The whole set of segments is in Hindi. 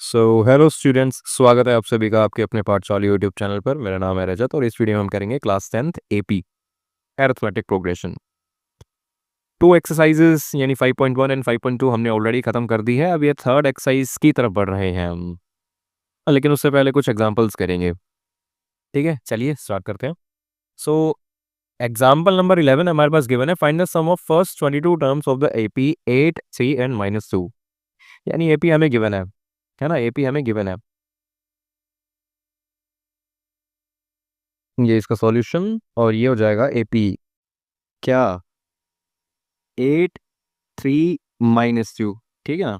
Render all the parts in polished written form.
सो हेलो स्टूडेंट्स, स्वागत है आप सभी का आपके अपने पाठशाला यूट्यूब चैनल पर। मेरा नाम है रजत और इस वीडियो में हम करेंगे class 10th AP arithmetic progression. Two exercises यानी 5.1 एंड 5.2 हमने ऑलरेडी खत्म कर दी है। अब ये थर्ड एक्सरसाइज की तरफ बढ़ रहे हैं हम, लेकिन उससे पहले कुछ एग्जांपल्स करेंगे। ठीक है, चलिए स्टार्ट करते हैं। सो एग्जाम्पल नंबर 11 हमारे पास गिवन है, find the sum of first 22 terms of the AP 8, 3 and -2। यानी एपी हमें गिवन है ना, एपी हमें गिवन है। ये इसका सॉल्यूशन और ये हो जाएगा एपी क्या 8, 3, -2। ठीक है ना।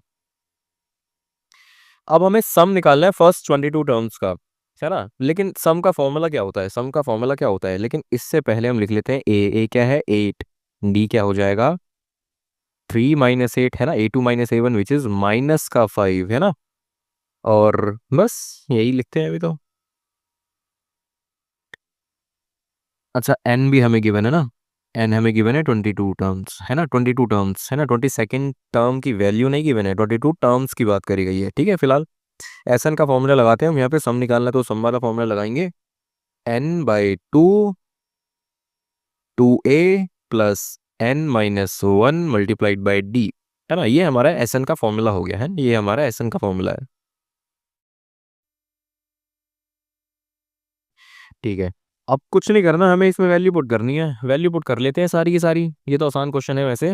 अब हमें सम निकालना है फर्स्ट 22 टर्म्स का, है ना। लेकिन सम का फॉर्मूला क्या होता है, सम का फॉर्मूला क्या होता है, लेकिन इससे पहले हम लिख लेते हैं ए क्या है 8, डी क्या हो जाएगा 3 - 8 है ना, A2 - A1 which is minus का 5 है ना। और बस यही लिखते हैं अभी तो। अच्छा, एन भी हमें गिवन है ना, एन हमें गिवन है 22 टर्म्स है ना, 22 टर्म्स है ना, 22nd टर्म की वैल्यू नहीं गिवन है, 22 टर्म्स की बात करी गई है। ठीक है, फिलहाल एस एन का फॉर्मूला लगाते हैं हम यहाँ पे। सम निकालना है तो सम वाला फॉर्मूला लगाएंगे, n/2 2a plus n - 1 multiplied by D, है ना। ये हमारा एस एन का फॉर्मूला हो गया है, ये हमारा एस एन का फॉर्मूला है। ठीक है, अब कुछ नहीं करना हमें, इसमें वैल्यू पुट करनी है। वैल्यू पुट कर लेते हैं सारी की सारी, ये तो आसान क्वेश्चन है वैसे।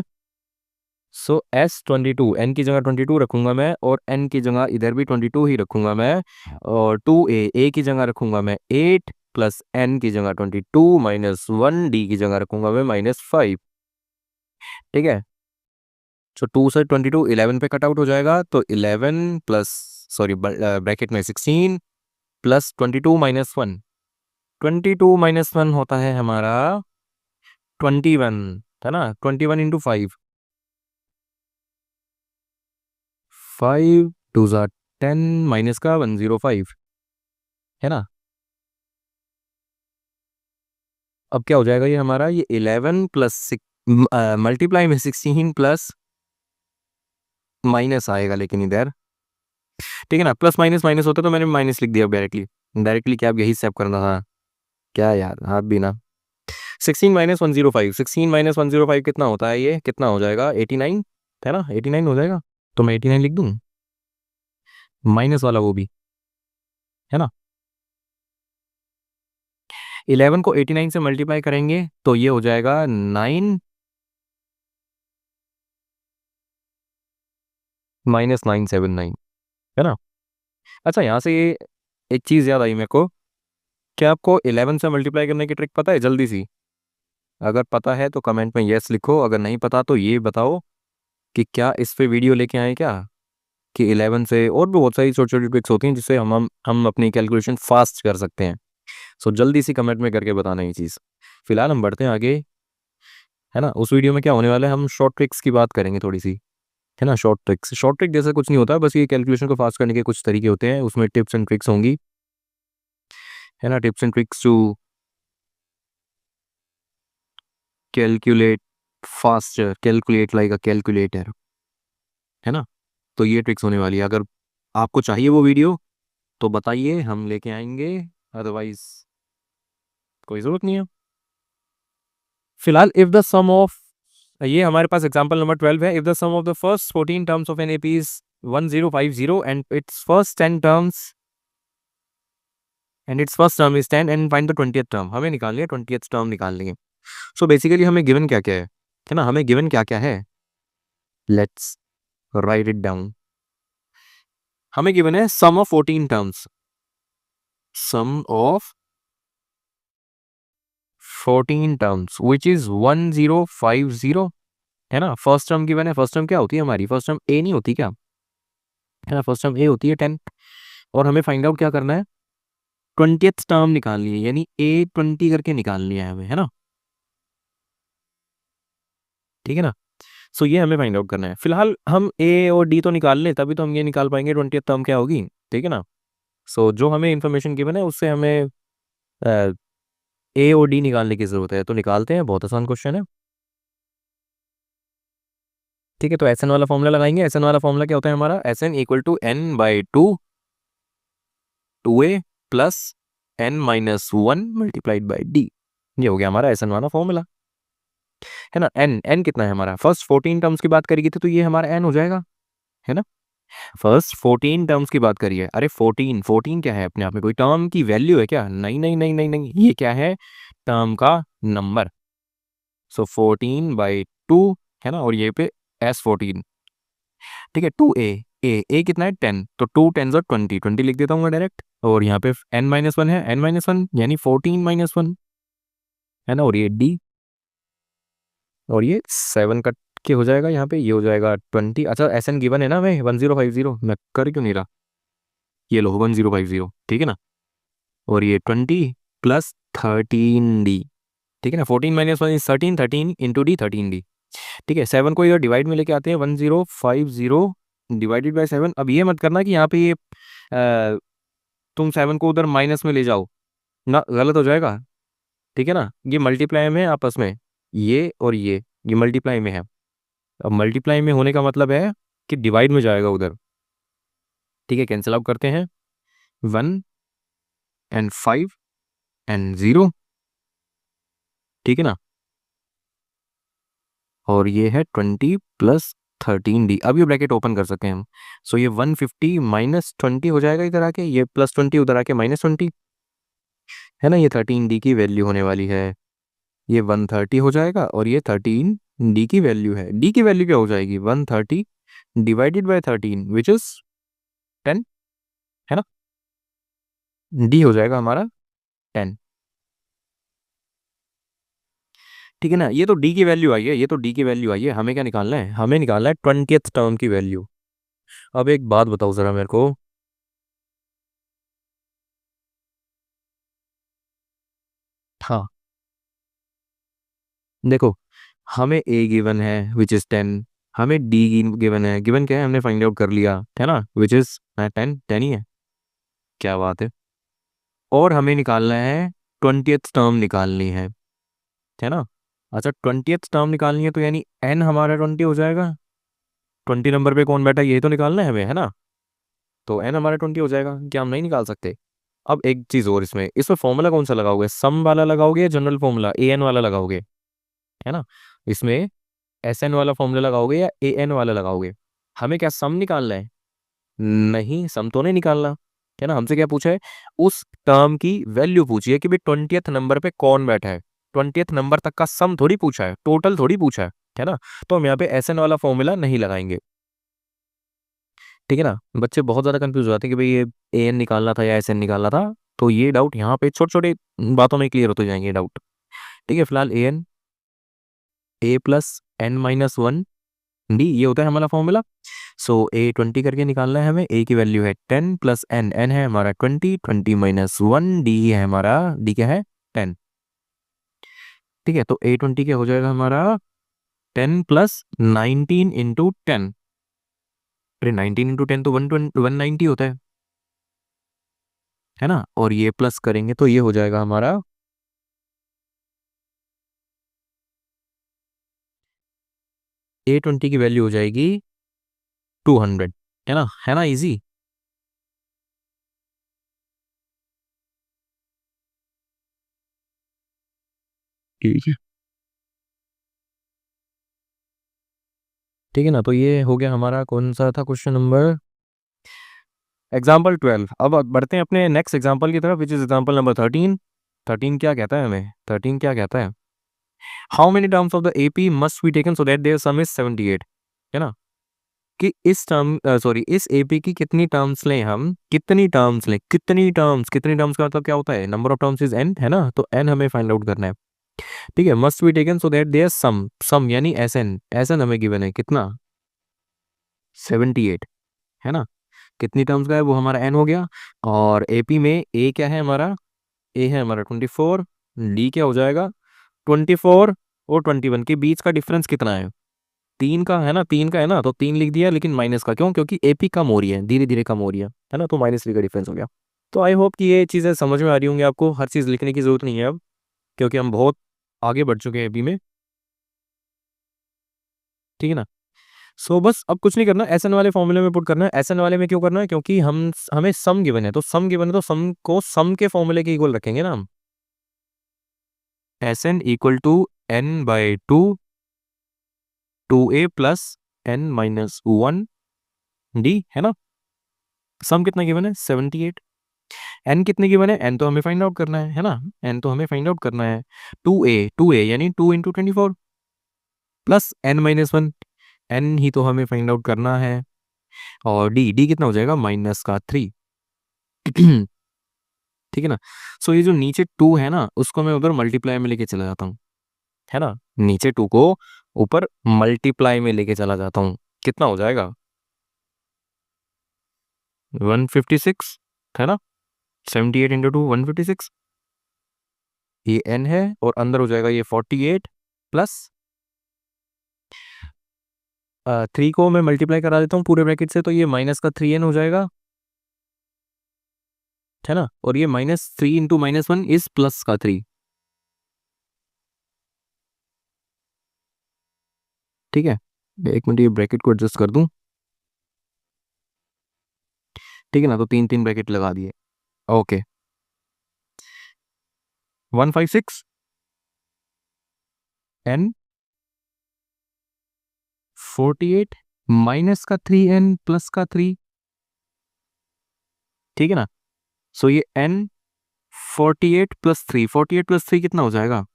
सो S22 एन की जगह 22 रखूंगा मैं, और एन की जगह इधर भी 22 ही रखूंगा मैं, और 2a की जगह रखूंगा मैं 8 प्लस एन की जगह 22 -1 डी की जगह रखूंगा मैं -5। ठीक है, तो 2 से 22 11 पे कट आउट हो जाएगा, तो 11 प्लस सॉरी ब्रैकेट में 16 प्लस 22 - 1, 22 - 1 होता है हमारा 21, है ना। 21 × 5, 5 2 ज़ा 10 माइनस का 105, है ना। अब क्या हो जाएगा ये हमारा, ये 11 प्लस मल्टीप्लाई में 16 प्लस माइनस आएगा, लेकिन इधर ठीक है ना, प्लस माइनस माइनस होता तो मैंने माइनस लिख दिया डायरेक्टली। डायरेक्टली क्या, अब यही स्टेप करना था क्या यार, आप भी ना। 16 - 105, 16 - 105 कितना होता है, ये कितना हो जाएगा 89, है ना, 89 हो जाएगा। तो मैं 89 लिख दूं, माइनस वाला वो भी, है ना। 11 को 89 से मल्टीप्लाई करेंगे तो ये हो जाएगा 9 -979, है ना। अच्छा, यहाँ से ये एक चीज़ याद आई मेरे को, क्या आपको 11 से मल्टीप्लाई करने की ट्रिक पता है जल्दी सी? अगर पता है तो कमेंट में यस लिखो, अगर नहीं पता तो ये बताओ कि क्या इस पे वीडियो लेके आए क्या, कि 11 से और भी बहुत सारी छोटी छोटी ट्रिक्स होती हैं जिससे हम अपनी कैलकुलेशन फास्ट कर सकते हैं। सो जल्दी सी कमेंट में करके बताना ये चीज़। फिलहाल हम बढ़ते हैं आगे, है ना। उस वीडियो में क्या होने वाला है, हम शॉर्ट ट्रिक्स की बात करेंगे थोड़ी सी, है ना। शॉर्ट ट्रिक्स, शॉर्ट ट्रिक जैसा कुछ नहीं होता, बस ये कैलकुलेशन को फास्ट करने के कुछ तरीके होते हैं, उसमें टिप्स एंड ट्रिक्स होंगी, है ना। Tips and tricks to calculate faster, calculate like a calculator, है ना। तो ये ट्रिक्स होने वाली है। अगर आपको चाहिए वो वीडियो तो बताइए, हम लेके आएंगे, अदरवाइज कोई ज़रूरत नहीं है। फिलहाल इफ द सम ऑफ, ये हमारे पास एग्जांपल नंबर 12 है। If the sum of the first 14 terms of an AP is 1050 and its first term is 10 and find the 20th term, हमें निकालनी है 20th टर्म निकालनी है। सो बेसिकली हमें गिवन क्या क्या है ना, हमें गिवन क्या क्या है, लेट्स राइट इट डाउन। हमें गिवन है sum of 14 terms, sum of 14 terms which is 1050, है ना। फर्स्ट टर्म गिवन है, फर्स्ट टर्म क्या होती है हमारी, फर्स्ट टर्म ए नहीं होती क्या, है ना। फर्स्ट टर्म ए होती है 10, और हमें फाइंड आउट क्या करना है, 20th टर्म निकालनी है, यानी A20 करके निकालनी है हमें, है ना। ठीक है ना। सो ये हमें फाइंड आउट करना है। फिलहाल हम ए और डी तो निकाल लें, तभी तो हम ये निकाल पाएंगे 20th टर्म क्या होगी। ठीक है ना। सो जो हमें इन्फॉर्मेशन गिवन है उससे हमें ए और डी निकालने की जरूरत है, तो निकालते हैं, बहुत आसान क्वेश्चन है। ठीक है, तो एस एन वाला फॉर्मूला लगाएंगे। एस एन वाला फॉर्मूला क्या होता है हमारा, S N equal to N by two A plus N minus one multiplied by D. ये हो गया हमारा एस एन वाला फॉर्मूला, है ना। एन एन कितना है हमारा, फर्स्ट 14 टर्म्स की बात करेगी तो ये हमारा एन हो जाएगा, है ना। फर्स्ट 14 टर्म्स की बात करिए। अरे 14 14 क्या है अपने आप में, कोई टर्म की वैल्यू है क्या? नहीं नहीं नहीं नहीं नहीं, ये क्या है, टर्म का नंबर। सो 14 बाई टू, है ना, और ये पे एस 14, ठीक है। टू ए, ए कितना है 10, तो टू टेन और 20, 20 लिख देता हूँ डायरेक्ट। और यहाँ पे एन माइनस वन है, एन माइनस वन यानी 14 माइनस वन, है ना। और ये डी, और ये 7 कट के हो जाएगा यहाँ पे, ये हो जाएगा 20। अच्छा एस एन गिवन है ना हमें 1050, मैं कर क्यों नहीं रहा, ये लो 1050, ठीक है ना। और ये 20 प्लस 13 डी, ठीक है ना। 14 minus one is 13, 13 into D 13 D, ठीक है। 7 को इधर डिवाइड में लेके आते हैं, 1050 डिवाइडेड बाई 7। अब ये मत करना कि यहाँ पे ये तुम 7 को उधर माइनस में ले जाओ ना, गलत हो जाएगा, ठीक है ना। ये मल्टीप्लाई में है आपस में, ये और ये मल्टीप्लाई में है। अब मल्टीप्लाई में होने का मतलब है कि डिवाइड में जाएगा उधर, ठीक है। कैंसिल आउट करते हैं, 1 एंड 5 एंड 0, ठीक है ना। और ये है 20 प्लस 13 डी। अब ये ब्रैकेट ओपन कर सकते हैं हम। सो ये 150 माइनस 20 हो जाएगा इधर आके, ये प्लस 20 उधर आके माइनस 20, है ना। ये 13 डी की वैल्यू होने वाली है, ये 130 हो जाएगा। और ये 13 डी की वैल्यू है, डी की वैल्यू क्या हो जाएगी, 130 डिवाइडेड बाय 13 विच इज 10, है ना। डी हो जाएगा हमारा 10, ठीक है ना। ये तो डी की वैल्यू आई है, ये तो डी की वैल्यू आई है। हमें क्या निकालना है, हमें निकालना है 20th टर्म की वैल्यू। अब एक बात बताओ जरा मेरे को, हाँ देखो, हमें ए गिवन है विच इज 10, हमें डी गिवन है, गिवन क्या है हमने फाइंड आउट कर लिया, है ना, विच इज 10, 10 ही है, क्या बात है। और हमें निकालना है 20th टर्म निकालनी है ना। अच्छा 20th टर्म निकालनी है तो यानी एन हमारा 20 हो जाएगा, 20 नंबर पे कौन बैठा है यही तो निकालना है हमें, है ना। तो एन हमारा 20 हो जाएगा, क्या हम नहीं निकाल सकते। अब एक चीज और, इसमें फॉर्मूला कौन सा लगाओगे, सम वाला लगाओगे या जनरल फॉर्मूला ए एन वाला लगाओगे, है ना। इसमें एस एन वाला फॉर्मूला लगाओगे या ए एन वाला लगाओगे। हमें क्या सम निकालना है, नहीं सम तो नहीं निकालना, है ना। हमसे क्या पूछा है, उस टर्म की वैल्यू पूछी है कि भाई 20th नंबर पे कौन बैठा है, 20th नंबर तक का सम थोड़ी पूछा है, टोटल थोड़ी पूछा है ना। तो हम यहाँ पे एस एन वाला फॉर्मूला नहीं लगाएंगे, ठीक है ना। बच्चे बहुत ज्यादा कंफ्यूज हो जाते हैं कि भाई ये ए एन निकालना था या एस एन निकालना था, तो ये डाउट यहाँ पे छोटे छोटे बातों में क्लियर होते जाएंगे डाउट, ठीक है। फिलहाल a n, a plus N minus one d, ये होता है हमारा फॉर्मूला। सो ए 20 करके निकालना है हमें, ए की वैल्यू है 10 प्लस एन, एन है हमारा 20, 20 माइनस वन, डी है हमारा, डी क्या है 10, ठीक है। तो ए 20 क्या हो जाएगा हमारा, 10 प्लस 19 इंटू 10, अरे 19 इंटू 10 तो 190 होता है ना। और ये प्लस करेंगे तो ये हो जाएगा हमारा, ए 20 की वैल्यू हो जाएगी 200, है ना इजी। ठीक है, ठीक है ना। तो ये हो गया हमारा, कौन सा था क्वेश्चन नंबर, एग्जाम्पल 12। अब बढ़ते हैं अपने नेक्स्ट एग्जाम्पल की तरफ विच इज एग्जाम्पल नंबर 13। 13 क्या कहता है हमें, 13 क्या कहता है, how many terms of the AP must be taken so that there sum is 78, है ना। कि इस टर्म सॉरी इस एपी की कितनी टर्म्स लें हम, कितनी टर्म्स लें, कितनी टर्म्स का मतलब क्या होता है, number of terms is an, है ना। तो एन हमें फाइंड आउट करना है, ठीक है। Must be taken so that there sum, sum यानी एस एन, एस एन हमें गिवन है कितना, 78, है ना। कितनी टर्म्स का है वो हमारा एन हो गया। और एपी में ए क्या है हमारा, ए है हमारा 24, डी क्या हो जाएगा 24, और 21 के बीच का डिफरेंस कितना है, 3 का, है ना। 3 का है ना, तो 3 लिख दिया, लेकिन माइनस का क्यों, क्योंकि एपी कम हो रही है, धीरे धीरे कम हो रही है ना। तो -3 का डिफरेंस हो गया। तो आई होप कि ये चीज़ें समझ में आ रही होंगी आपको, हर चीज़ लिखने की जरूरत नहीं है अब, क्योंकि हम बहुत आगे बढ़ चुके हैं एपी में, ठीक है ना। सो बस अब कुछ नहीं करना, एस एन वाले फॉर्मूले में पुट करना है। एस एन वाले में क्यों करना है, क्योंकि हमें सम गिवन है, तो सम गिवन है तो सम को सम के फॉर्मूले के इक्वल रखेंगे ना हम। S N equal to N by two A plus N minus one D, है ना। सम कितना गिवन है 78। एन कितने गिवन है, एन तो हमें फाइंड आउट करना है ना, एन तो हमें फाइंड आउट करना है। टू ए यानी 2 × 24 plus N minus one, n ही तो हमें फाइंड आउट करना है। और डी डी कितना हो जाएगा -3। ठीक है ना। सो ये जो नीचे 2 है ना, उसको मैं उधर मल्टीप्लाई में लेके चला जाता हूँ, है ना। नीचे 2 को ऊपर मल्टीप्लाई में लेके चला जाता हूँ, कितना हो जाएगा 156, है ना। 78 × 2 156, ये n है, और अंदर हो जाएगा ये 48 प्लस 3 को मैं मल्टीप्लाई करा देता हूँ पूरे ब्रैकेट से, तो ये -3n हो जाएगा, है ना। और ये -3 × -1 इज +3। ठीक है, एक मिनट ये ब्रैकेट को एडजस्ट कर दूं। ठीक है ना, तो 3 ब्रैकेट लगा दिए। Okay, 156 n 48 -3n +3। ठीक है ना। सो ये n 48 + 3 कितना हो जाएगा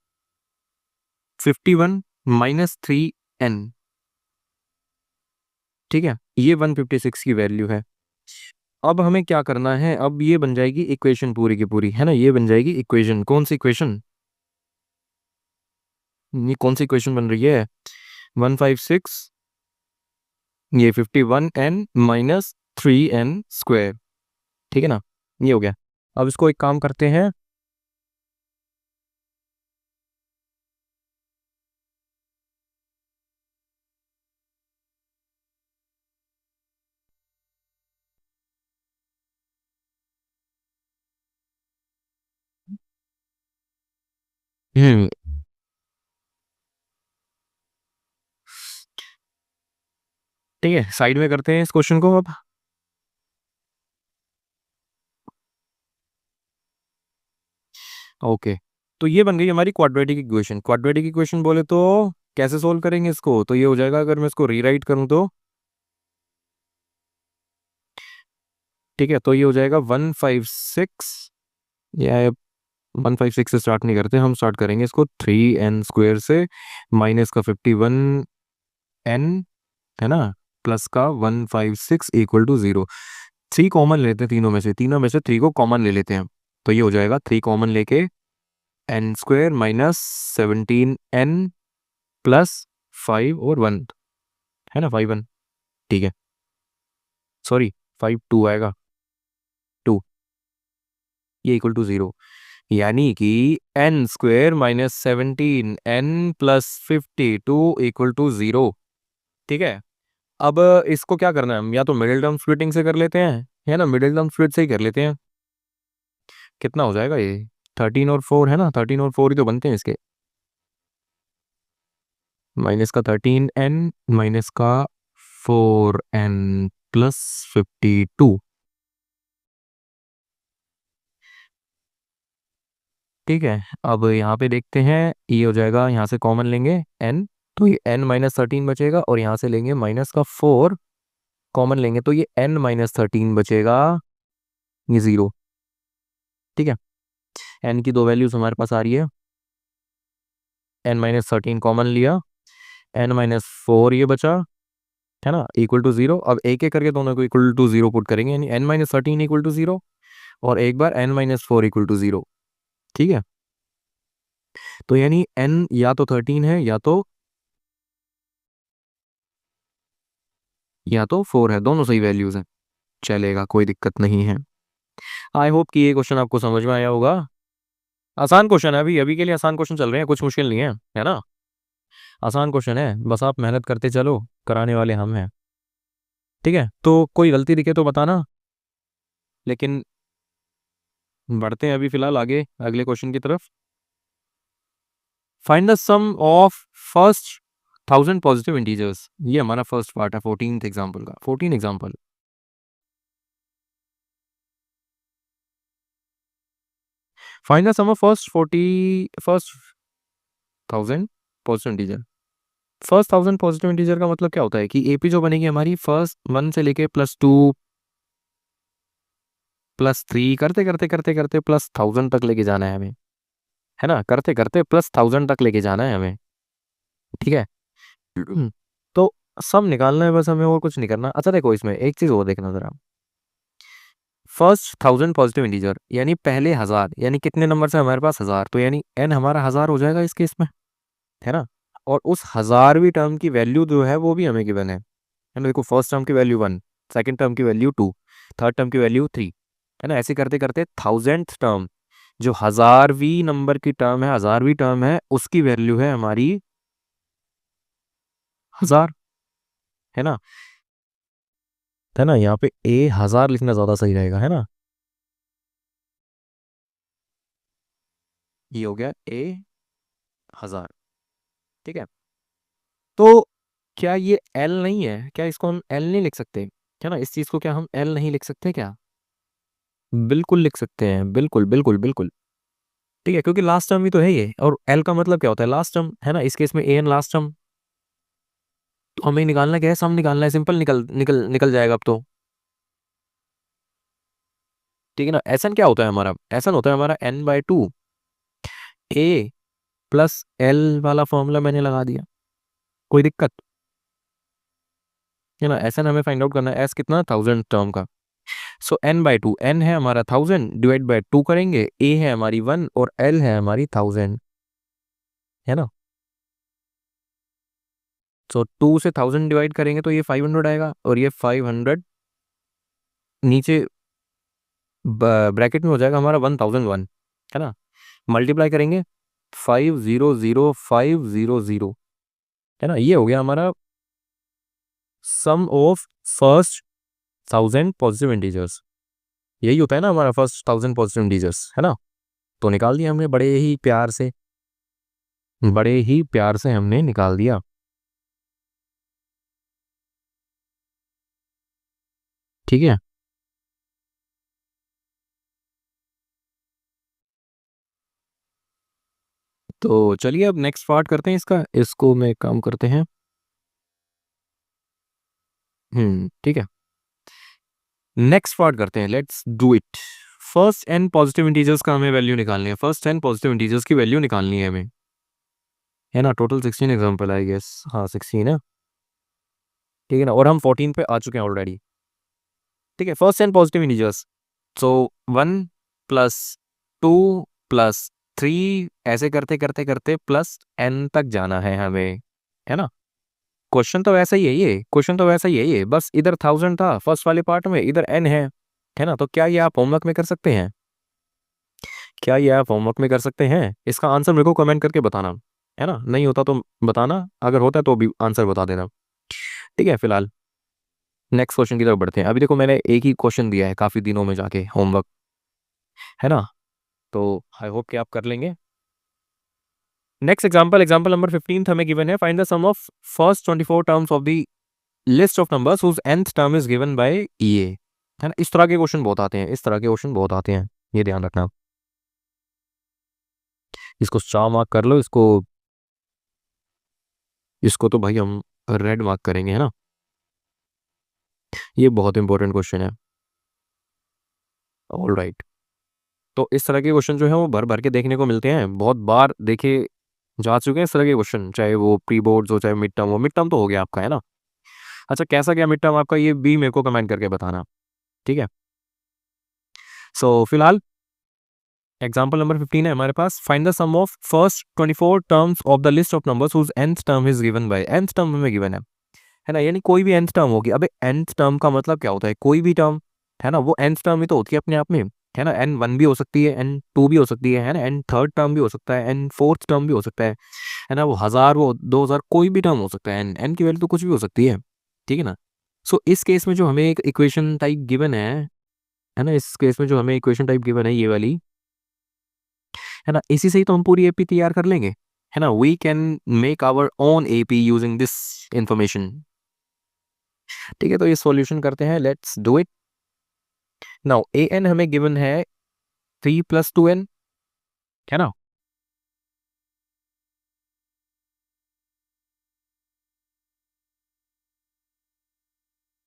51 -3n। ठीक है, ये 156 की वैल्यू है। अब हमें क्या करना है, अब ये बन जाएगी इक्वेशन पूरी की पूरी, है ना। ये बन जाएगी इक्वेशन, कौन सी इक्वेशन, ये कौन सी इक्वेशन बन रही है 156, ये 51n -3n²। ठीक है ना, ये हो गया। अब इसको एक काम करते हैं, हम्म ठीक है, साइड में करते हैं इस क्वेश्चन को अब। ओके, तो ये बन गई हमारी क्वाड्रेटिक इक्वेशन। क्वाड्रेटिक इक्वेशन बोले तो कैसे सोल्व करेंगे इसको, तो ये हो जाएगा, अगर मैं इसको रीराइट करूं तो, ठीक है, तो ये हो जाएगा 156, या 156 से स्टार्ट नहीं करते हम, स्टार्ट करेंगे इसको 3n² से, माइनस का 51n, है ना, प्लस का 156 इक्वल टू 0। 3 कॉमन लेते हैं तीनों में से 3 को कॉमन ले लेते हैं, तो ये हो जाएगा 3 कॉमन लेके n² -17n +5 और 1, है ना, 5 1। ठीक है, सॉरी 5 2 आएगा, 2, ये इक्वल टू 0, यानी कि n² -17n +52 इक्वल टू 0। ठीक है, अब इसको क्या करना है, हम या तो मिडिल टर्म स्प्लिटिंग से कर लेते हैं, है ना, मिडिल टर्म स्प्लिट से ही कर लेते हैं। कितना हो जाएगा ये 13 और 4, है ना, 13 और 4 ही तो बनते हैं इसके, माइनस का 13n माइनस का 4n +52। ठीक है, अब यहाँ पे देखते हैं, ये हो जाएगा, यहाँ से कॉमन लेंगे n, तो ये n -13 बचेगा, और यहाँ से लेंगे -4 कॉमन लेंगे, तो ये n -13 बचेगा, ये 0। ठीक है, n की दो वैल्यूज हमारे पास आ रही है, n -13 कॉमन लिया, n -4 ये बचा, है ना, इक्वल टू 0। अब एक एक करके दोनों को इक्वल टू 0 पुट करेंगे, यानी n -13 इक्वल टू 0, और एक बार n -4 इक्वल टू 0। ठीक है, तो यानी n या तो 13 है, या तो 4 है, दोनों सही वैल्यूज हैं, चलेगा, कोई दिक्कत नहीं है। आई होप कि ये क्वेश्चन आपको समझ में आया होगा। आसान क्वेश्चन है, अभी अभी के लिए आसान क्वेश्चन चल रहे हैं, कुछ मुश्किल नहीं है ना। आसान क्वेश्चन है, बस आप मेहनत करते चलो, कराने वाले हम हैं। ठीक है, तो कोई गलती दिखे तो बताना, लेकिन बढ़ते हैं अभी फिलहाल आगे अगले क्वेश्चन की तरफ। Find the sum of first 1000 positive integers, ये हमारा फर्स्ट पार्ट है 14th एग्जाम्पल का। 14 एग्जाम्पल, find the sum of first 1000 positive integer. First 1000 positive integer का मतलब क्या होता है कि एपी जो बनेगी हमारी फर्स्ट 1 से लेके +2 +3 करते करते करते करते +1000 तक लेके जाना है हमें, है ना, करते करते +1000 तक लेके जाना है हमें, ठीक है। तो सम निकालना है बस हमें, और कुछ नहीं करना। अच्छा देखो, इसमें एक चीज और देखना जरा, फर्स्ट 1000 पॉजिटिव इंटीजर यानी पहले 1000, यानी कितने नंबर से हमारे पास 1000, तो यानी n हमारा 1000 हो जाएगा इस केस में, है ना। और उस 1000वीं टर्म की वैल्यू जो है वो भी हमें गिवन है ना। देखो, फर्स्ट टर्म की वैल्यू 1, सेकंड टर्म की वैल्यू 2, थर्ड टर्म की वैल्यू 3, है ना। ऐसे करते करते 1000th टर्म, जो 1000वीं नंबर की टर्म है, 1000वीं टर्म है, उसकी वैल्यू है हमारी 1000, है ना। है ना, यहाँ पे ए 1000 लिखना ज्यादा सही रहेगा, है ना। ये हो गया ए 1000, ठीक है। तो क्या ये एल नहीं है? क्या इसको हम एल नहीं लिख सकते? क्या ना, इस चीज को क्या हम एल नहीं लिख सकते क्या? बिल्कुल लिख सकते हैं, बिल्कुल बिल्कुल बिल्कुल, ठीक है, क्योंकि लास्ट टर्म भी तो है ये, और एल का मतलब क्या होता है? लास्ट टर्म, है ना। इस केस में ए एन लास्ट टर्म, तो हमें निकालना क्या है? सम निकालना है, सिंपल, निकल निकल निकल जाएगा अब तो, ठीक है ना। एस एन क्या होता है हमारा? एस एन होता है हमारा n/2, ए प्लस एल वाला फॉर्मूला मैंने लगा दिया, कोई दिक्कत, है ना। एस एन हमें फाइंड आउट करना है, एस कितना? 1000 टर्म का। सो n/2, n है हमारा 1000, डिवाइड बाय 2 करेंगे, a है हमारी 1 और l है हमारी 1000, है ना। सो 2 से 1000 डिवाइड करेंगे तो ये 500 आएगा, और ये 500 नीचे ब्रैकेट में हो जाएगा हमारा 1001, है ना। मल्टीप्लाई करेंगे 500500, है ना। ये हो गया हमारा सम ऑफ फर्स्ट 1000 पॉजिटिव इंटीजर्स। यही होता है ना हमारा फर्स्ट 1000 पॉजिटिव इंटीजर्स, है ना। तो निकाल दिया हमने बड़े ही प्यार से, बड़े ही प्यार से हमने निकाल दिया, ठीक है। तो चलिए अब नेक्स्ट पार्ट करते हैं इसका, इसको में काम करते हैं। ठीक है, नेक्स्ट पार्ट करते हैं, let's do it. First n positive integers का हमें वैल्यू निकालनी है, फर्स्ट n पॉजिटिव इंटीजर्स की वैल्यू निकालनी है हमें, है ना। टोटल 16 एग्जाम्पल आई गेस, हाँ 16 है, ठीक है ना। और हम 14 पे आ चुके हैं ऑलरेडी, ठीक है। फर्स्ट n पॉजिटिव इंटीजर्स, सो 1 +2 +3, ऐसे करते करते करते +n तक जाना है हमें, है ना। क्वेश्चन तो वैसा ही है ये, क्वेश्चन तो वैसा ही है ये, बस इधर 1000 था फर्स्ट वाले पार्ट में, इधर n है ना। तो क्या ये आप होमवर्क में कर सकते हैं? क्या ये आप होमवर्क में कर सकते हैं? इसका आंसर मेरे को कमेंट करके बताना, है ना। नहीं होता तो बताना, अगर होता है तो भी आंसर बता देना, ठीक है। फिलहाल नेक्स्ट क्वेश्चन की तरफ बढ़ते हैं। अभी देखो, मैंने एक ही क्वेश्चन दिया है काफी दिनों में जाके होमवर्क, है ना। तो आई होप कि आप कर लेंगे। नेक्स्ट एग्जांपल, एग्जांपल नंबर 15 हमें गिवन है, find the sum of first 24 terms of the list of numbers whose nth term is given by ये, है ना। इस तरह के क्वेश्चन बहुत आते हैं, इस तरह के क्वेश्चन बहुत आते हैं, ये ध्यान रखना। इसको स्टार मार्क कर लो, इसको, इसको तो भाई हम रेड मार्क करेंगे, है ना। ये बहुत इंपॉर्टेंट क्वेश्चन है, ऑल राइट। तो इस तरह के क्वेश्चन जो है वो भर भर के देखने को मिलते हैं, बहुत बार देखे जा चुके हैं इस तरह के क्वेश्चन, चाहे वो प्री बोर्ड्स हो चाहे मिड टर्म हो। मिड टर्म तो हो गया आपका, है ना। अच्छा, कैसा गया मिड टर्म आपका, ये भी मेरे को कमेंट करके बताना, ठीक है। सो फिलहाल एग्जाम्पल नंबर 15 है हमारे पास, find the sum of first 24 terms of the list of numbers whose nth term is given by, nth term हमें गिवन है ना। यानी कोई भी nth टर्म होगी। अबे nth टर्म का मतलब क्या होता है? कोई भी टर्म, है ना, वो nth टर्म ही तो होती है अपने आप में, है ना। n1 भी हो सकती है, n2 भी हो सकती है ना, n थर्ड टर्म भी हो सकता है, n फोर्थ टर्म भी हो सकता है ना। वो 1000, वो 2000, कोई भी टर्म हो सकता है, n की वैल्यू तो कुछ भी हो सकती है, ठीक है ना। सो इस केस में जो हमें एक इक्वेशन टाइप गिवन है ना, इस केस में जो हमें इक्वेशन टाइप गिवन है ये वाली, है ना, इसी से ही तो हम पूरी एपी तैयार कर लेंगे, है ना, we can make our own AP using this information. ठीक है, तो ये सॉल्यूशन करते हैं, let's do it now. A N हमें गिवन है 3 + 2n, है ना।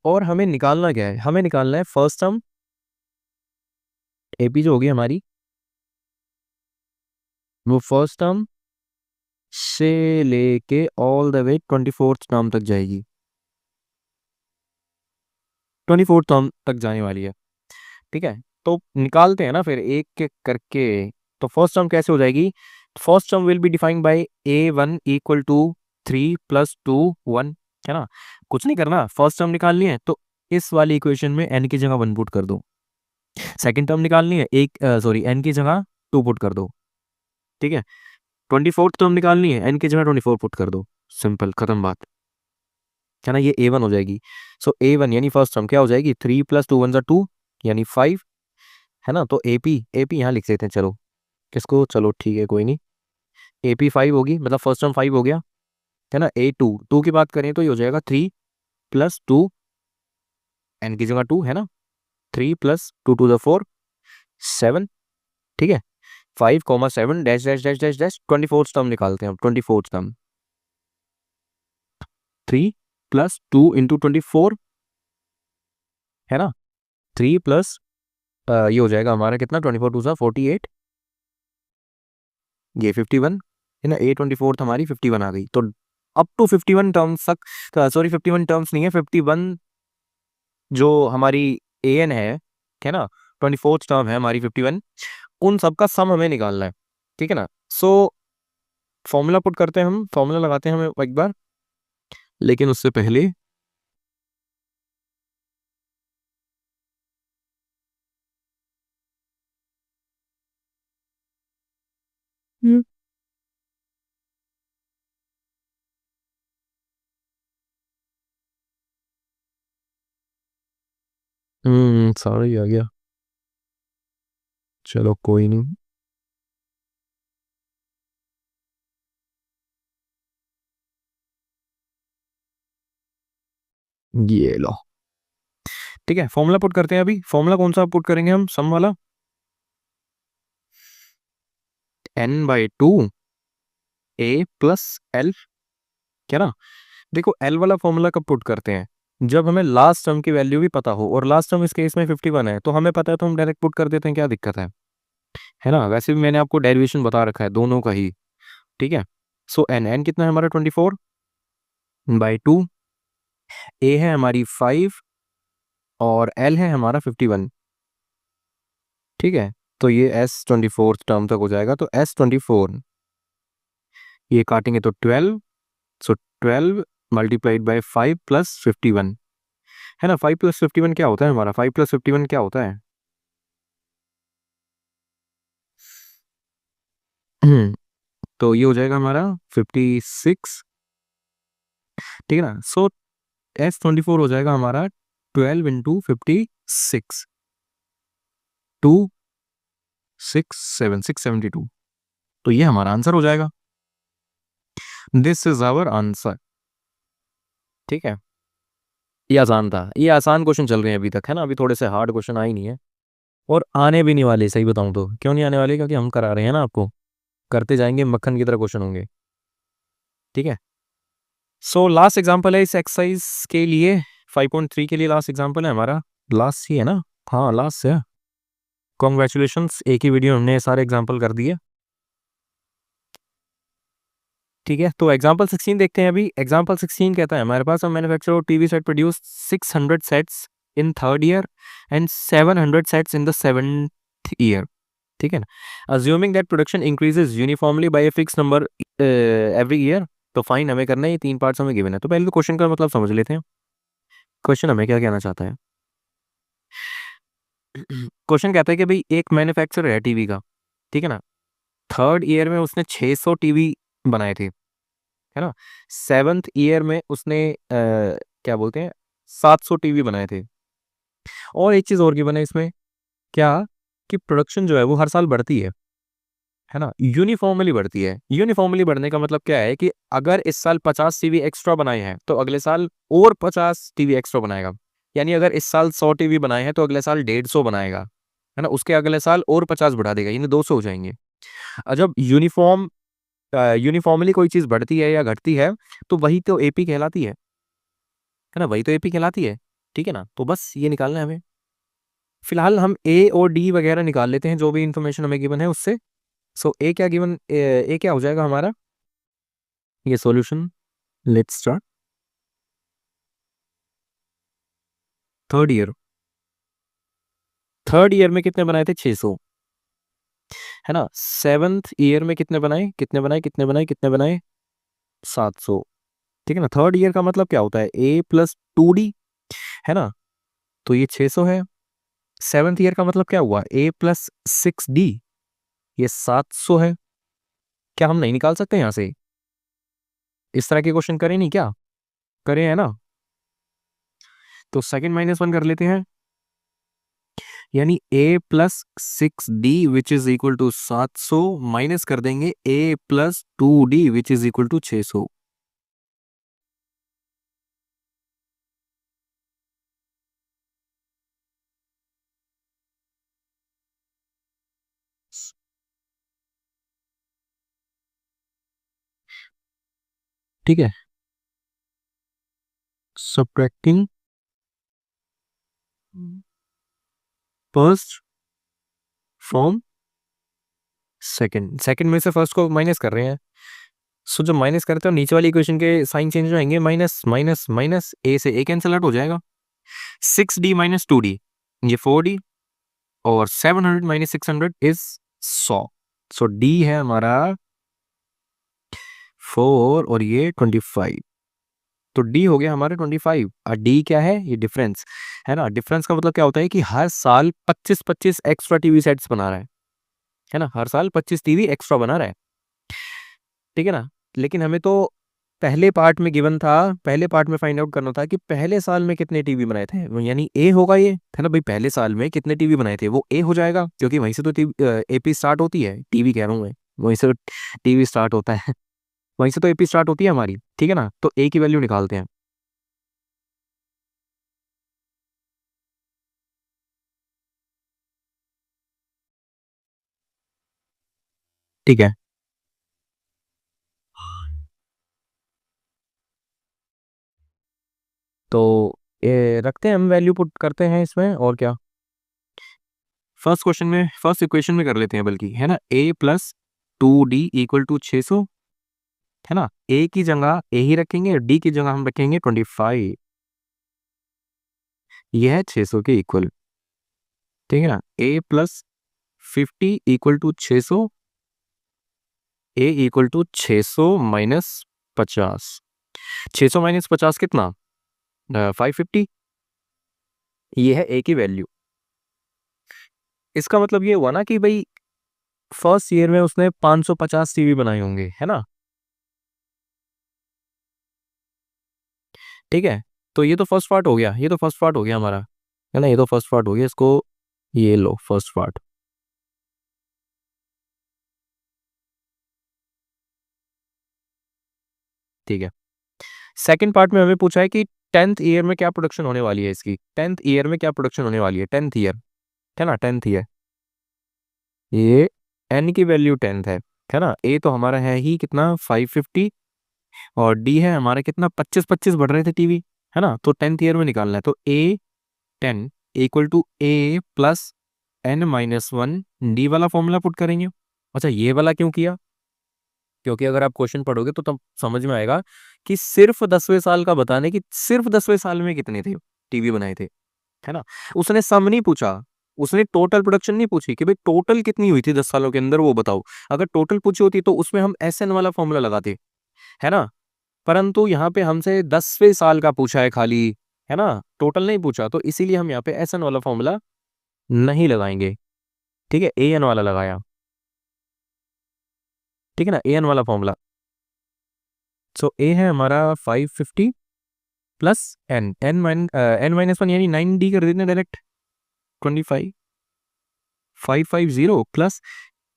और हमें निकालना क्या है, हमें निकालना है फर्स्ट टर्म एपी जो होगी हमारी, वो फर्स्ट टर्म से लेके all the way 24th term तक जाएगी, 24th टर्म तक जाने वाली है। ठीक है, तो निकालते हैं ना फिर एक एक करके। तो फर्स्ट टर्म कैसे हो जाएगी, first term will be defined by a1 = 3 + 2 1, है ना। कुछ नहीं करना, फर्स्ट टर्म निकालनी है तो इस वाली इक्वेशन में n की जगह 1 पुट कर दो। सेकंड टर्म निकालनी है, एक सॉरी n की जगह 2 पुट कर दो। ठीक है, 24th टर्म निकालनी है, n की जगह 24 पुट कर दो। सिंपल, खत्म बात, है ना। ये a1 हो जाएगी। सो a1 यानी फर्स्ट टर्म क्या हो जाएगी, 3 + 2 = 2 यानी 5, है ना। तो एपी एपी यहाँ लिख देते हैं, चलो किसको, चलो ठीक है कोई नहीं। एपी 5 होगी, मतलब फर्स्ट टर्म 5 हो गया, है ना। A2 टू की बात करें तो ये हो जाएगा 3 + 2, n की जगह 2, है ना। 3 + 2 ⁴ 7, ठीक है। 5, 7 dash dash dash dash dash 24th term निकालते हैं हम, 24th टर्म 3 + 2 × 24, है ना। 3 प्लस ये हो जाएगा हमारा कितना, 24 × 2 = 48, ये 51, है ना। A24 हमारी 51 आ गई। तो अप टू 51 टर्म्स तक, सॉरी 51 टर्म्स नहीं है, 51 जो हमारी an है ना, 24th टर्म है हमारी 51, उन सब का सम हमें निकालना है। ठीक है ना। सो फॉर्मूला पुट करते हैं हम, फॉर्मूला लगाते हैं हम एक बार, लेकिन उससे पहले सॉरी आ गया, चलो कोई नहीं। ये लो, ठीक है, फॉर्मूला पुट करते हैं। अभी फॉर्मूला कौन सा पुट करेंगे हम, सम वाला, n/2 a + l, क्या ना। देखो एल वाला फॉर्मूला कब पुट करते हैं, जब हमें लास्ट टर्म की वैल्यू भी पता हो, और लास्ट टर्म इस केस में 51 है तो हमें पता है, तो हम डायरेक्ट पुट कर देते हैं, क्या दिक्कत है ना। वैसे भी मैंने आपको डेरिवेशन बता रखा है दोनों का ही। ठीक है, सो एन एन कितना है हमारा, 24/2, ए है हमारी 5 और एल है हमारा 51। ठीक है, तो ये S24 टर्म तक हो जाएगा। तो S24 ये काटेंगे तो 12, सो 12 × 5 + 51, है ना। 5 + 51 क्या होता है हमारा, 5 + 51 क्या होता है, तो ये हो जाएगा हमारा 56। ठीक है ना। सो S24 हो जाएगा हमारा 12 × 56, 267, 672। तो ये हमारा आंसर हो जाएगा, दिस इज आवर आंसर। ठीक है, ये आसान था, ये आसान क्वेश्चन चल रहे हैं अभी तक, है ना। अभी थोड़े से हार्ड क्वेश्चन आ ही नहीं है, और आने भी नहीं वाले, सही बताऊं तो। क्यों नहीं आने वाले, क्योंकि हम करा रहे हैं ना आपको, करते जाएंगे, मक्खन की तरह क्वेश्चन होंगे। ठीक है, सो लास्ट एग्जांपल है इस एक्सरसाइज के लिए, 5.3 के लिए लास्ट एग्जांपल है हमारा, लास्ट ही है ना, हाँ लास्ट है। कॉन्ग्रेचुलेशंस, एक ही वीडियो हमने सारे एग्जांपल कर दिए। ठीक है, तो एग्जांपल 16 देखते हैं अभी। एग्जांपल 16 कहता है हमारे पास, manufacture TV set produce 600 sets in third year and 700 sets in the seventh year. ठीक है ना, assuming that production increases uniformly by a fix number every year. तो फाइन हमें करना है, ये 3 पार्ट्स हमें गिवन है। तो पहले तो क्वेश्चन का मतलब समझ लेते हैं, क्वेश्चन हमें क्या कहना चाहता है। क्वेश्चन कहता है कि भाई एक मैन्युफैक्चरर है टीवी का, ठीक है ना, थर्ड ईयर में उसने 600 टीवी बनाए थे, है ना। सेवन्थ ईयर में उसने क्या बोलते हैं, 700 टीवी बनाए थे। और एक चीज़ और की बना इसमें, क्या कि प्रोडक्शन जो है वो हर साल बढ़ती है, है ना, यूनिफॉर्मली बढ़ती है। यूनिफॉर्मली बढ़ने का मतलब क्या है कि अगर इस साल 50 टीवी एक्स्ट्रा बनाए हैं तो अगले साल और 50 टीवी एक्स्ट्रा बनाएगा। यानी अगर इस साल 100 टीवी बनाए हैं तो अगले साल 150 बनाएगा, है ना, उसके अगले साल और 50 बढ़ा देगा, यानी 200 हो जाएंगे। और जब यूनिफॉर्मली कोई चीज बढ़ती है या घटती है तो वही तो एपी कहलाती है ना, वही तो एपी कहलाती है। ठीक है ना, तो बस ये निकालना है हमें। फिलहाल हम ए और डी वगैरह निकाल लेते हैं, जो भी इंफॉर्मेशन हमें गिवन है उससे। सो ए क्या गिवन, ए क्या हो जाएगा हमारा, ये solution. Let's start. Third year, third year में कितने बनाए थे, 600, है ना। सेवन्थ ईयर में कितने बनाए, कितने बनाए, कितने बनाए, कितने बनाए, 700। ठीक है ना, थर्ड ईयर का मतलब क्या होता है, ए प्लस 2D, है ना, तो ये 600 है। सेवन्थ ईयर का मतलब क्या हुआ, ए प्लस 6D, ये 700 है। क्या हम नहीं निकाल सकते यहां से, इस तरह के क्वेश्चन करें नहीं क्या, करें, है ना। तो सेकंड माइनस वन कर लेते हैं, यानी a plus 6D which is equal to 700 minus कर देंगे a plus 2D which is equal to 600। ठीक है, subtracting first from second, second में से फर्स्ट को माइनस कर रहे हैं। सो जब माइनस करते हो नीचे वाली इक्वेशन के साइन चेंज हो जाएंगे, माइनस माइनस माइनस, ए से ए कैंसिल आउट हो जाएगा। 6D माइनस 2D, ये 4D, और 700 माइनस 600 इज 100। सो डी है हमारा 4 और ये 25, तो डी हो गया हमारे 25। और डी क्या है, ये डिफरेंस, है ना। डिफरेंस का मतलब क्या होता है कि हर साल 25-25 एक्स्ट्रा टीवी सेट्स बना रहा है ना, हर साल 25 टीवी एक्स्ट्रा बना रहा है। ठीक है ना, लेकिन हमें तो पहले पार्ट में गिवन था, पहले पार्ट में फाइंड आउट करना था कि पहले साल में कितने टीवी बनाए थे, यानी ए होगा ये, है ना भाई, पहले साल में कितने टीवी बनाए थे वो ए हो जाएगा, क्योंकि वहीं से तो एपी स्टार्ट होती है, टीवी कह रहा हूँ मैं, वहीं से टीवी स्टार्ट होता है वहीं से तो एपी स्टार्ट होती है हमारी। ठीक है ना, तो ए की वैल्यू निकालते हैं। ठीक है, तो रखते हैं हम, वैल्यू पुट करते हैं इसमें, और क्या। फर्स्ट क्वेश्चन में, फर्स्ट इक्वेशन में कर लेते हैं बल्कि, है ना, a plus 2D equal to 600, है ना। ए की जगह ए ही रखेंगे, डी की जगह हम रखेंगे 25, यह है 600 के इक्वल। ठीक है ना, a plus 50 equal to 600, a equal to 600 minus 50, 600 minus 50 कितना, 550, ये है ए की वैल्यू। इसका मतलब ये हुआ ना कि भाई फर्स्ट ईयर में उसने 550 टीवी बनाए होंगे, है ना। ठीक है, तो ये तो फर्स्ट पार्ट हो गया, ये तो फर्स्ट पार्ट हो गया हमारा, है ना, ये तो फर्स्ट पार्ट हो गया, इसको ये लो फर्स्ट पार्ट। ठीक है, सेकंड पार्ट में हमें पूछा है कि 10th ईयर में क्या प्रोडक्शन होने वाली है इसकी, 10th ईयर में क्या प्रोडक्शन होने वाली है, 10th ईयर, है ना, 10th ईयर, ये एन की वैल्यू 10th है ना। ए तो हमारा है ही कितना, 550, और डी है हमारा कितना, 25-25 बढ़ रहे थे टीवी, है ना, तो 10th ईयर में निकालना है, तो A 10 equal to A plus N minus one, D वाला फॉर्मूला पुट करेंगे। अच्छा, ये वाला क्यों किया, क्योंकि अगर आप क्वेश्चन पढ़ोगे तो तब समझ में आएगा कि सिर्फ 10वें साल का बताने कि सिर्फ 10वें साल में कितने थे टीवी बनाए थे, है ना। उसने सम नहीं पूछा, उसने टोटल प्रोडक्शन नहीं पूछी कि भाई टोटल कितनी हुई थी 10 सालों के अंदर वो बताओ। अगर टोटल पूछी होती तो उसमें हम एस एन वाला फॉर्मूला लगाते, है ना। परंतु यहाँ पे हमसे 10वें साल का पूछा है खाली, है ना, टोटल नहीं पूछा, तो इसीलिए हम यहाँ पे एस एन वाला फॉर्मूला नहीं लगाएंगे। ठीक है, ए एन वाला लगाया। ठीक है ना, ए एन वाला फॉर्मूला। सो ए है हमारा 550 plus N, N minus one, यानी 9D कर देते हैं डायरेक्ट, 25, 550 प्लस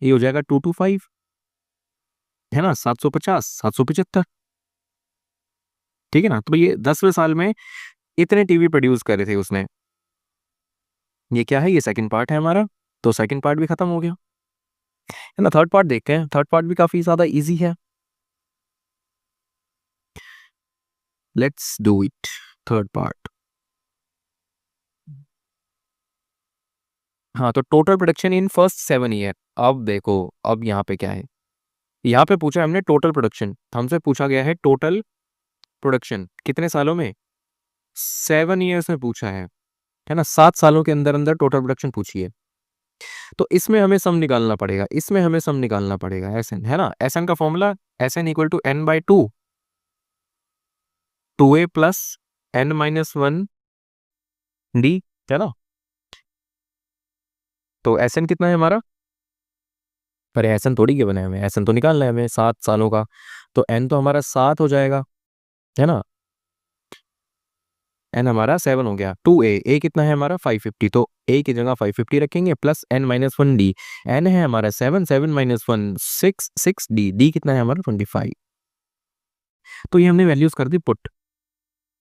ये हो जाएगा 225, है ना, 750, 775, ठीक है ना। तो ये 10वें साल में इतने टीवी प्रोड्यूस करे थे उसने। ये क्या है, ये सेकंड पार्ट है हमारा, तो सेकंड पार्ट भी खत्म हो गया, है ना। थर्ड पार्ट देखते हैं, थर्ड पार्ट भी काफी ज्यादा इजी है। Let's do it, third part. हाँ, तो total production in first 7 year. अब देखो, अब यहाँ पे क्या है, यहाँ पे पूछा हमने टोटल प्रोडक्शन, हमसे पूछा गया है टोटल प्रोडक्शन कितने सालों में, 7 ईयर्स में पूछा है ना। 7 सालों के अंदर अंदर टोटल प्रोडक्शन पूछिए। तो इसमें हमें सम निकालना पड़ेगा, इसमें हमें सम निकालना पड़ेगा। एस एन, है ना, एस एन का formula S N equal to N by 2, 2a plus n minus 1 D, है ना। तो एस एन कितना है हमारा, पर एस एन थोड़ी के बना है, हमें एस एन तो निकालना है हमें 7 सालों का। तो एन तो हमारा 7 हो जाएगा, है ना। एन हमारा 7 हो गया। 2a, ए कितना है हमारा 550, तो a की जगह 550 रखेंगे plus n minus 1 D. N है हमारा 7, 7 माइनस 1 6, 6 डी, डी कितना है हमारा 25। तो ये हमने वैल्यूज कर दी पुट।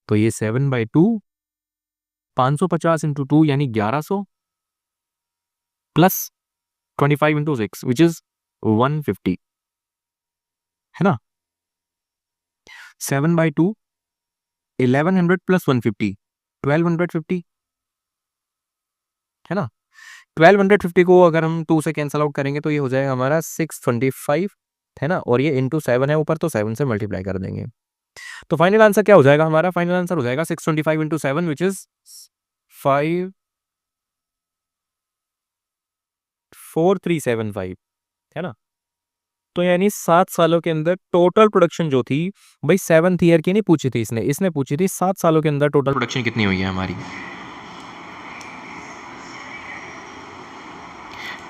तो ये 7/2, 550 इंटू 2 यानी 1100 प्लस 25 इंटू 6 विच इज 150, है ना। 7/2, 1100 प्लस 150, 1250, है ना। 1250 को अगर हम 2 से कैंसल आउट करेंगे तो ये हो जाएगा हमारा 625, है ना। और ये इंटू 7 है ऊपर, तो 7 से मल्टीप्लाई कर देंगे। तो फाइनल आंसर क्या हो जाएगा हमारा, फाइनल आंसर हो जाएगा 625 इंटू 7 विच इज 54375, है ना। तो यानी 7 सालों के अंदर टोटल प्रोडक्शन जो थी, भाई 7th ईयर की नहीं पूछी थी इसने पूछी थी 7 सालों के अंदर टोटल प्रोडक्शन कितनी हुई है हमारी,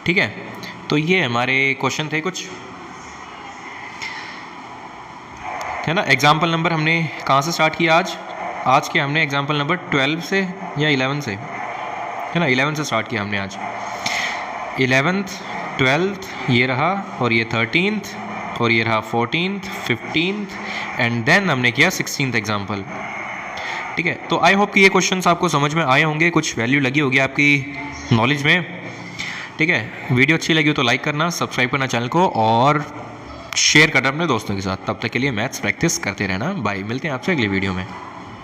ठीक है। तो ये हमारे क्वेश्चन थे कुछ, है ना। एग्जाम्पल नंबर हमने कहाँ से स्टार्ट किया आज के हमने एग्जाम्पल नंबर 12 से या 11 से, है ना, 11 से स्टार्ट किया हमने आज। 11th, 12th ये रहा, और ये 13th, और ये रहा 14th, 15th, एंड देन हमने किया 16th एग्जाम्पल, ठीक है। तो आई होप कि ये क्वेश्चंस आपको समझ में आए होंगे, कुछ वैल्यू लगी होगी आपकी नॉलेज में, ठीक है। वीडियो अच्छी लगी हो तो लाइक करना, सब्सक्राइब करना चैनल को, और शेयर करना अपने दोस्तों के साथ। तब तक के लिए मैथ्स प्रैक्टिस करते रहना। बाय, मिलते हैं आपसे अगली वीडियो में।